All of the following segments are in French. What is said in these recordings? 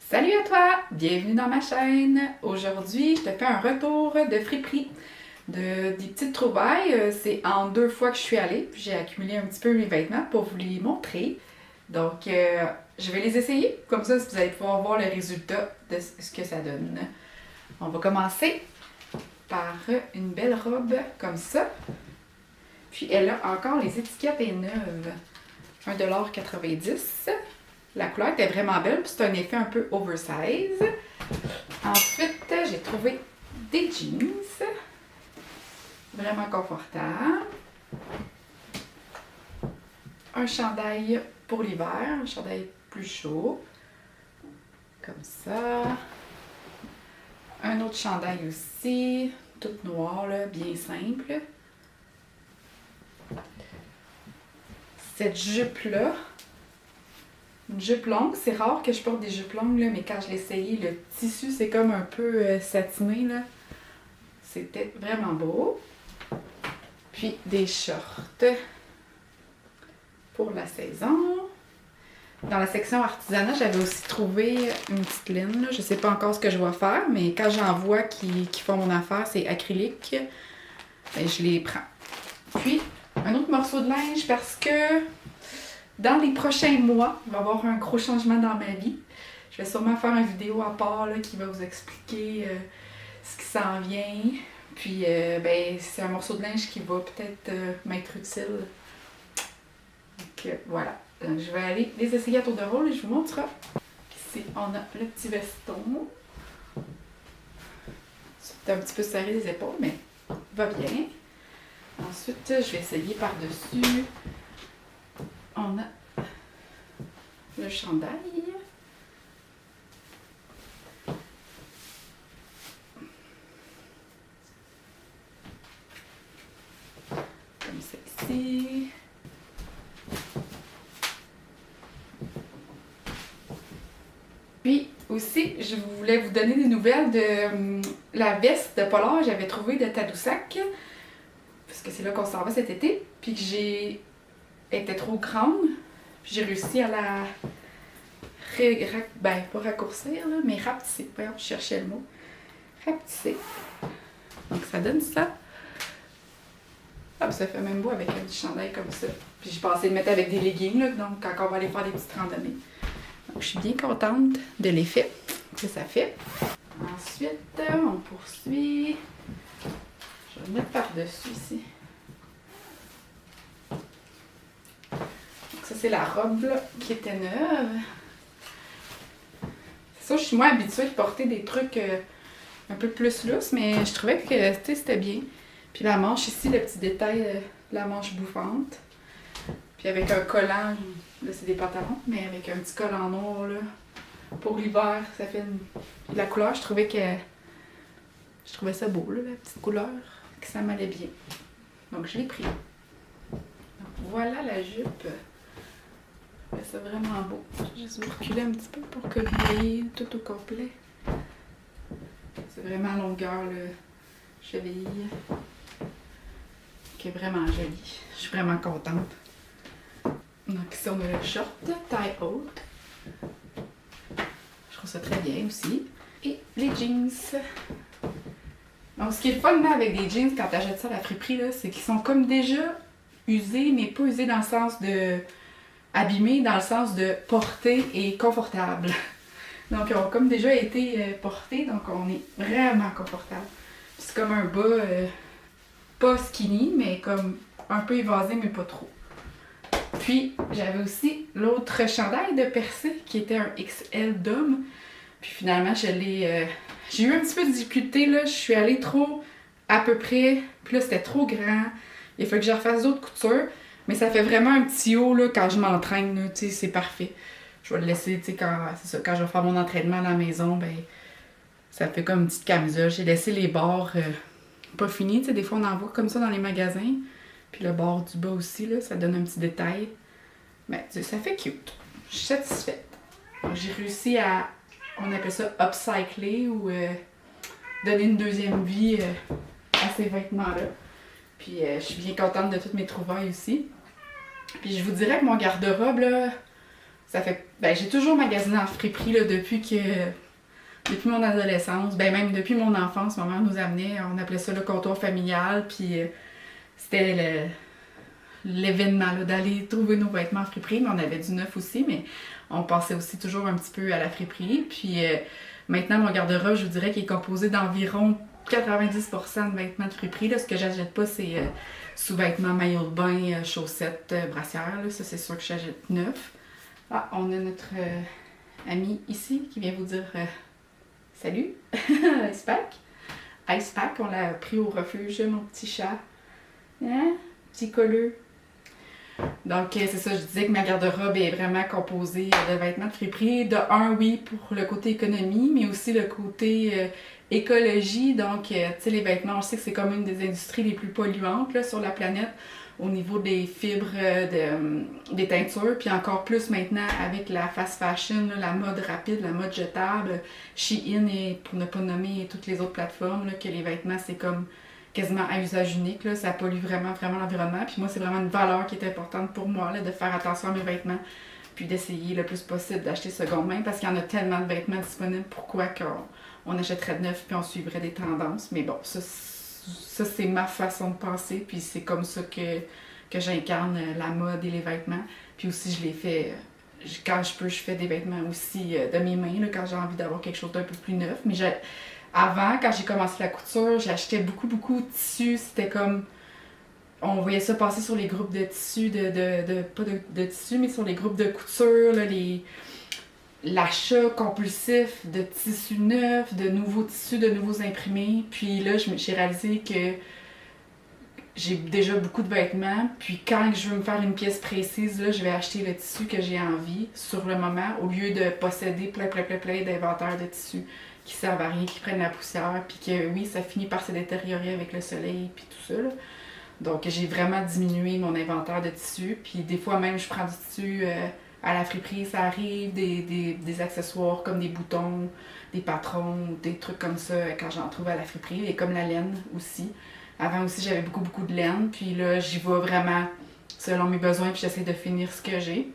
Salut à toi! Bienvenue dans ma chaîne! Aujourd'hui, je te fais un retour de friperie, des petites trouvailles. C'est en 2 fois que je suis allée, puis j'ai accumulé un petit peu mes vêtements pour vous les montrer. Donc, je vais les essayer, comme ça vous allez pouvoir voir le résultat de ce que ça donne. On va commencer par une belle robe comme ça. Puis elle a encore les étiquettes est neuve. 1,90 $. La couleur était vraiment belle, puis c'est un effet un peu oversize. Ensuite, j'ai trouvé des jeans. Vraiment confortables. Un chandail pour l'hiver, un chandail plus chaud. Comme ça. Un autre chandail aussi, tout noir, là, bien simple. Cette jupe-là, une jupe longue, c'est rare que je porte des jupes longues, là, mais quand je l'ai essayé, le tissu, c'est comme un peu satiné, là. C'était vraiment beau. Puis des shorts pour la saison. Dans la section artisanat, j'avais aussi trouvé une petite laine, là. Je sais pas encore ce que je vais faire, mais quand j'en vois qui font mon affaire, c'est acrylique, ben, je les prends. Puis, un autre morceau de linge parce que dans les prochains mois, il va y avoir un gros changement dans ma vie. Je vais sûrement faire une vidéo à part là, qui va vous expliquer ce qui s'en vient. Puis, ben, c'est un morceau de linge qui va peut-être m'être utile. Donc, voilà. Donc, je vais aller les essayer à tour de rôle et je vous montre. Ici, on a le petit veston. C'est un petit peu serré les épaules, mais va bien. Ensuite, je vais essayer par-dessus. On a le chandail. Comme celle-ci. Puis aussi, je voulais vous donner des nouvelles de la veste de polar que j'avais trouvée de Tadoussac. Parce que c'est là qu'on s'en va cet été. Puis que elle était trop grande. Puis j'ai réussi à la pas raccourcir, là, mais rapetisser. Voyons, je cherchais le mot. Rapetisser. Donc ça donne ça. Ah, ça fait même beau avec un petit chandail comme ça. Puis j'ai pensé le mettre avec des leggings, là, donc quand on va aller faire des petites randonnées. Donc je suis bien contente de l'effet que ça fait. Ensuite, on poursuit. Je vais le mettre par-dessus ici. Donc ça, c'est la robe là, qui était neuve. C'est ça, je suis moins habituée de porter des trucs un peu plus lousses, mais je trouvais que c'était bien. Puis la manche ici, le petit détail de la manche bouffante. Puis avec un collant, là c'est des pantalons, mais avec un petit collant noir là. Pour l'hiver, ça fait une... Puis la couleur, je trouvais ça beau, là, la petite couleur, que ça m'allait bien. Donc je l'ai pris. Donc voilà la jupe. C'est vraiment beau. Je vais juste vous reculer un petit peu pour que vous voyez tout au complet. C'est vraiment longueur, le cheville. Qui est vraiment jolie. Je suis vraiment contente. Donc ici on a le short, taille haute. Je trouve ça très bien aussi. Et les jeans. Donc ce qui est le fun là, avec des jeans quand tu achètes ça à la friperie, c'est qu'ils sont comme déjà usés, mais pas usés dans le sens de abîmés, dans le sens de portés et confortables. Donc ils ont comme déjà été portés, donc on est vraiment confortable. C'est comme un bas pas skinny, mais comme un peu évasé, mais pas trop. Puis, j'avais aussi l'autre chandail de Percé, qui était un XL d'homme. Puis finalement, j'ai eu un petit peu de difficulté, là. Je suis allée trop à peu près. Puis là, c'était trop grand. Il faut que je refasse d'autres coutures. Mais ça fait vraiment un petit haut, là, quand je m'entraîne, là. Tu sais, c'est parfait. Je vais le laisser, tu sais, quand je vais faire mon entraînement à la maison, ben, ça fait comme une petite camisole. J'ai laissé les bords pas finis. Tu sais, des fois, on en voit comme ça dans les magasins. Puis le bord du bas aussi, là, ça donne un petit détail. Mais ça fait cute. Je suis satisfaite. Donc, j'ai réussi à, on appelle ça upcycler ou donner une deuxième vie à ces vêtements-là. Puis je suis bien contente de toutes mes trouvailles aussi. Puis je vous dirais que mon garde-robe, là, Ça fait. Ben, j'ai toujours magasiné en friperie là, depuis mon adolescence, ben même depuis mon enfance, ma mère nous amenait, on appelait ça le comptoir familial, puis c'était l'événement là, d'aller trouver nos vêtements en friperie, mais on avait du neuf aussi, mais on passait aussi toujours un petit peu à la friperie. Puis maintenant, mon garde-robe, je vous dirais qu'il est composé d'environ 90% de vêtements de friperie. Là. Ce que j'achète pas, c'est sous-vêtements, maillots de bain, chaussettes, brassières. Là. Ça, c'est sûr que j'achète neuf. Ah, on a notre ami ici qui vient vous dire salut, Icepack. Icepack, on l'a pris au refuge, mon petit chat. Hein? Petit colleux. Donc, c'est ça, je disais que ma garde-robe est vraiment composée de vêtements de friperie. De un, oui, pour le côté économie, mais aussi le côté écologie. Donc, tu sais, les vêtements, je sais que c'est comme une des industries les plus polluantes là, sur la planète au niveau des fibres, des teintures. Puis encore plus maintenant avec la fast fashion, là, la mode rapide, la mode jetable, Shein et pour ne pas nommer toutes les autres plateformes, là, que les vêtements, c'est comme quasiment à usage unique, là, ça pollue vraiment, vraiment l'environnement. Puis moi, c'est vraiment une valeur qui est importante pour moi, là, de faire attention à mes vêtements, puis d'essayer le plus possible d'acheter seconde main, parce qu'il y en a tellement de vêtements disponibles, pourquoi qu'on achèterait de neuf, puis on suivrait des tendances. Mais bon, ça c'est ma façon de penser, puis c'est comme ça que j'incarne la mode et les vêtements. Puis aussi, je les fais, quand je peux, je fais des vêtements aussi de mes mains, là, quand j'ai envie d'avoir quelque chose d'un peu plus neuf. Mais avant, quand j'ai commencé la couture, j'achetais beaucoup, beaucoup de tissus. C'était comme. On voyait ça passer sur les groupes de tissus, pas de tissus, mais sur les groupes de couture, là, l'achat compulsif de tissus neufs, de nouveaux tissus, de nouveaux imprimés. Puis là, j'ai réalisé que j'ai déjà beaucoup de vêtements. Puis quand je veux me faire une pièce précise, là, je vais acheter le tissu que j'ai envie sur le moment, au lieu de posséder plein d'inventaires de tissus qui servent à rien, qui prennent la poussière, puis que oui, ça finit par se détériorer avec le soleil, puis tout ça. Là. Donc j'ai vraiment diminué mon inventaire de tissus, puis des fois même je prends du tissu à la friperie, ça arrive, des accessoires comme des boutons, des patrons, des trucs comme ça quand j'en trouve à la friperie, et comme la laine aussi. Avant aussi j'avais beaucoup de laine, puis là j'y vais vraiment selon mes besoins, puis j'essaie de finir ce que j'ai.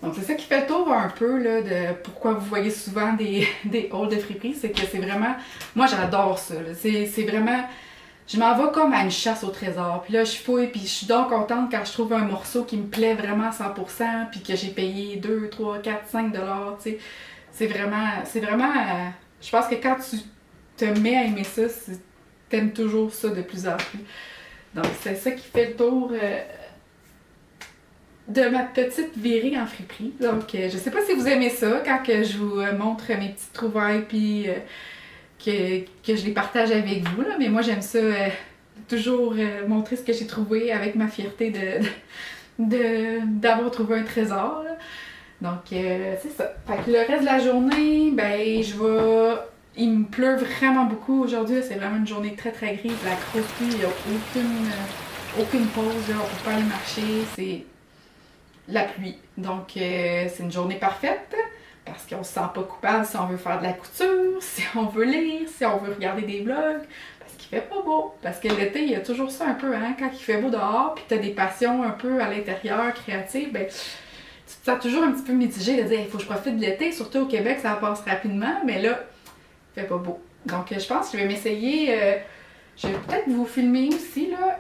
Donc c'est ça qui fait le tour un peu là, de pourquoi vous voyez souvent des hauls de friperie, c'est que c'est vraiment... Moi j'adore ça, là. C'est vraiment... Je m'en vais comme à une chasse au trésor, puis là je fouille, puis je suis donc contente quand je trouve un morceau qui me plaît vraiment à 100%, puis que j'ai payé 2, 3, 4, 5 $, tu sais. C'est vraiment... je pense que quand tu te mets à aimer ça, t'aimes toujours ça de plus en plus. Donc c'est ça qui fait le tour... de ma petite virée en friperie. Donc, je sais pas si vous aimez ça, quand que je vous montre mes petites trouvailles, puis que je les partage avec vous, là. Mais moi, j'aime ça, toujours montrer ce que j'ai trouvé avec ma fierté d'avoir trouvé un trésor, là. Donc, c'est ça. Fait que le reste de la journée, ben, il me pleut vraiment beaucoup aujourd'hui, c'est vraiment une journée très grise, la grosse pluie, il n'y a aucune pause, là. On peut pas aller marcher, c'est la pluie. Donc, c'est une journée parfaite parce qu'on se sent pas coupable si on veut faire de la couture, si on veut lire, si on veut regarder des vlogs, parce qu'il fait pas beau. Parce que l'été, il y a toujours ça un peu, hein, quand il fait beau dehors, puis t'as des passions un peu à l'intérieur, créatives, ben, tu te sens toujours un petit peu mitigé de dire, il faut que je profite de l'été, surtout au Québec, ça passe rapidement, mais là, il fait pas beau. Donc, je pense que je vais m'essayer... je vais peut-être vous filmer aussi, là.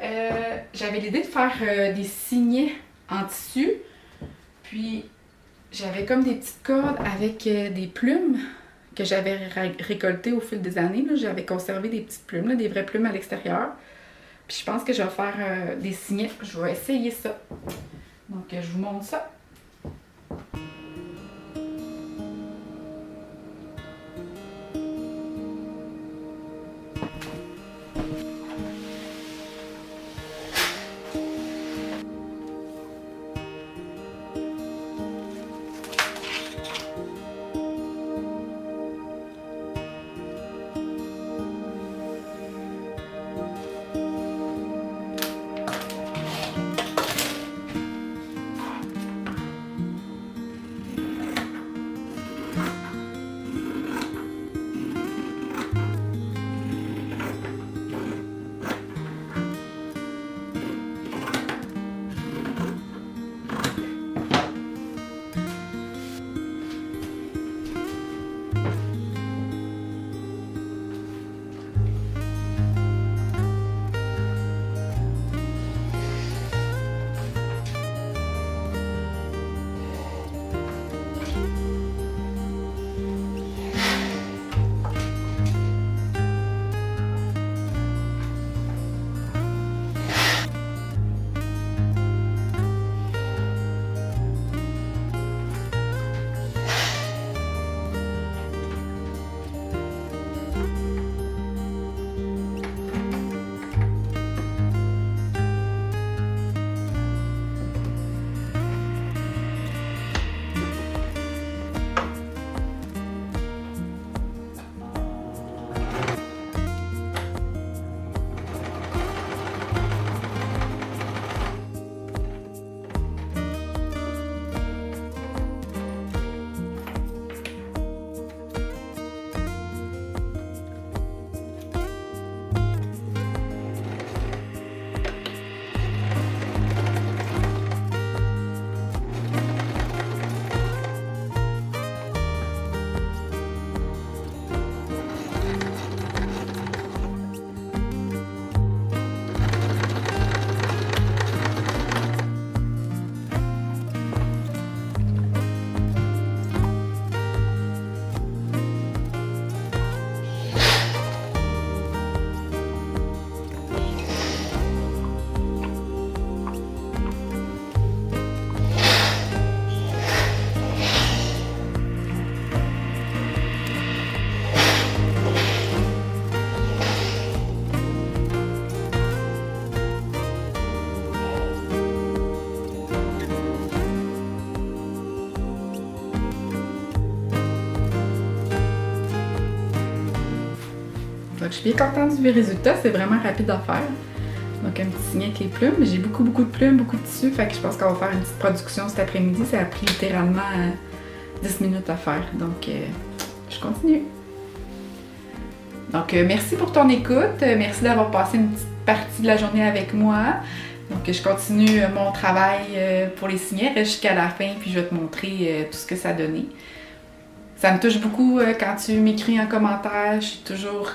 J'avais l'idée de faire des signets en tissu. Puis, j'avais comme des petites cordes avec des plumes que j'avais récoltées au fil des années. Là. J'avais conservé des petites plumes, là, des vraies plumes à l'extérieur. Puis, je pense que je vais faire des signets. Je vais essayer ça. Donc, je vous montre ça. Donc, je suis bien contente du résultat. C'est vraiment rapide à faire. Donc, un petit signet avec les plumes. J'ai beaucoup de plumes, beaucoup de tissu. Fait que je pense qu'on va faire une petite production cet après-midi. Ça a pris littéralement 10 minutes à faire. Donc, je continue. Donc, merci pour ton écoute. Merci d'avoir passé une petite partie de la journée avec moi. Donc, je continue mon travail pour les signets jusqu'à la fin, puis je vais te montrer tout ce que ça a donné. Ça me touche beaucoup quand tu m'écris un commentaire. Je suis toujours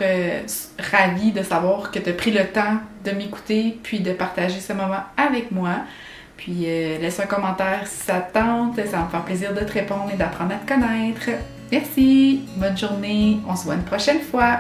ravie de savoir que tu as pris le temps de m'écouter, puis de partager ce moment avec moi. Puis, laisse un commentaire si ça te tente. Ça va me faire plaisir de te répondre et d'apprendre à te connaître. Merci, bonne journée. On se voit une prochaine fois.